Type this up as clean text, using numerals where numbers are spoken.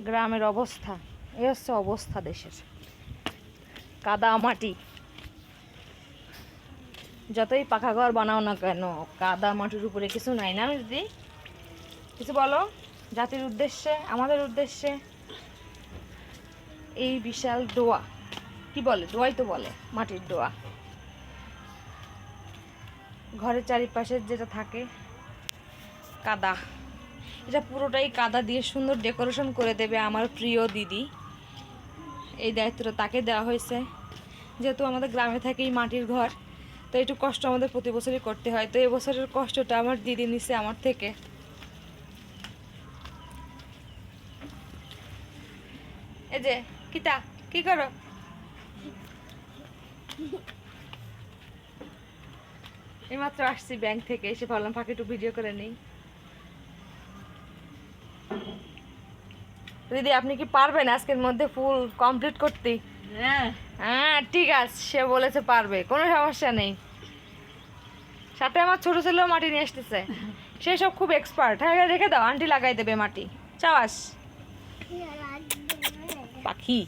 গ্রামের অবস্থা, এই হচ্ছে অবস্থা দেশের। কাদা মাটি, যতই পাকা ঘর বানাও না কেন কাদা মাটির উপরে কিছু নাই না দিদি? কিছু বলো জাতির উদ্দেশ্যে, আমাদের উদ্দেশ্যে। এই বিশাল দোয়া, কি বলে, দোয়াই তো বলে, মাটির দোয়া। ঘরের চারিপাশে যেটা থাকে কাদা, এটা পুরোটাই কাদা দিয়ে সুন্দর ডেকোরেশন করে দেবে আমার প্রিয় দিদি। এই দায়িত্বটা তাকে দেওয়া হয়েছে, যেহেতু আমাদের গ্রামে থাকেই মাটির ঘর, তো একটু কষ্ট আমাদের প্রতি বছরই করতে হয়। তো এবছরের কষ্টটা আমার দিদি নিছে আমার থেকে। এই যে কিতা কি করো? এইমাত্র আসছি ব্যাংক থেকে, এসে ভাবলাম ফাঁকে একটু ভিডিও করে নিই। দিদি আপনি কি পারবেন আজকের মধ্যে ফুল কমপ্লিট করতে? হ্যাঁ ঠিক আছে, সে বলেছে পারবে, কোনো সমস্যা নেই। সাথে আমার ছোট ছেলেও মাটি নিয়ে আসতেছে, সে সব খুব এক্সপার্ট। হ্যাঁ রেখে দাও, আন্টি লাগাই দেবে মাটি। চাওয়াস পাখি